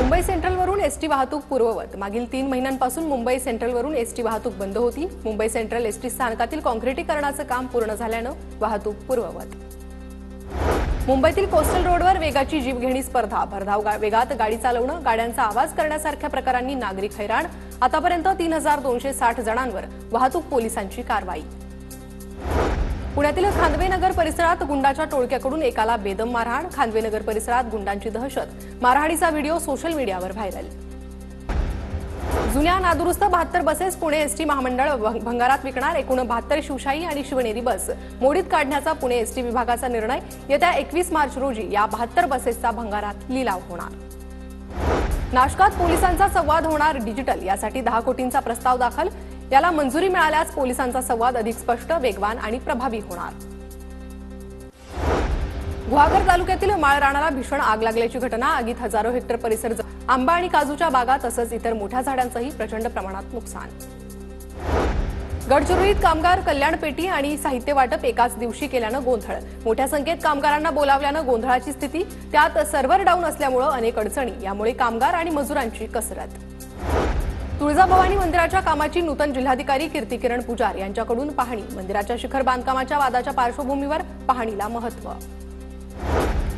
Mumbai सेंट्रलवरून ST वाहतूक पूर्ववत। मागील 3 महिन्यांपासून मुंबई सेंट्रलवरून एसटी वाहतूक बंद होती। मुंबई सेंट्रल एसटी स्थानकातील काँक्रिटीकरणाचे काम पूर्ण झाल्याने वाहतूक पूर्ववत। मुंबईतील कोस्टल रोडवर वेगाची जीवघेणी स्पर्धा। भरधाव वेगात गाडी चालवणं, गाड्यांचा आवाज करण्यासारख्या प्रकारांनी नागरिक हैराण। आतापर्यंत 3260 जणांवर वाहतूक पोलिसांची कारवाई। पुण्यातील खांदवेनगर परिसरात गुंडाच्या टोळक्याकडून एकाला बेदम मारहाण। खांदवेनगर परिसरात गुंडांची दहशत। मारहाणीचा व्हिडिओ सोशल मीडियावर व्हायरल। जुन्या नादुरुस्त 72 बसेस पुणे एसटी महामंडळ भंगारात विकणार। एकूण 72 शिवशाही आणि शिवनेरी बस मोडीत काढण्याचा पुणे एसटी विभागाचा निर्णय। येत्या 21 मार्च रोजी या 72 बसेसचा भंगारात लिलाव होणार। नाशकात पोलिसांचा संवाद होणार डिजिटल। यासाठी 10 कोटींचा प्रस्ताव दाखल। याला मंजुरी मिळाल्यास पोलिसांचा संवाद अधिक स्पष्ट, वेगवान आणि प्रभावी होणार। गुहागर तालुक्यातील माळरानाला भीषण आग लागल्याची घटना। आगीत हजारो हेक्टर परिसर, आंबा आणि काजूच्या बागा तसंच इतर मोठ्या झाडांचंही प्रचंड प्रमाणात नुकसान। गडचिरोलीत कामगार कल्याण पेटी आणि साहित्य वाटप एकाच दिवशी केल्यानं गोंधळ। मोठ्या संख्येत कामगारांना बोलावल्यानं गोंधळाची स्थिती। त्यात सर्व्हर डाऊन असल्यामुळे अनेक अडचणी। यामुळे कामगार आणि मजुरांची कसरत। तुळजाभवानी मंदिराच्या कामाची नूतन जिल्हाधिकारी कीर्तिकिरण पुजार यांच्याकडून पाहणी। मंदिराच्या शिखर बांधकामाच्या वादाच्या पार्श्वभूमीवर पाहणीला महत्त्व।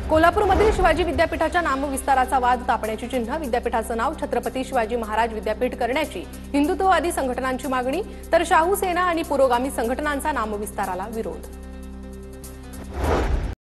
कोल्हापूरमधील शिवाजी विद्यापीठाच्या नामविस्ताराचा वाद तापण्याची चिन्ह। विद्यापीठाचं नाव छत्रपती शिवाजी महाराज विद्यापीठ करण्याची हिंदुत्ववादी संघटनांची मागणी, तर शाहू सेना आणि पुरोगामी संघटनांचा नामविस्ताराला विरोध।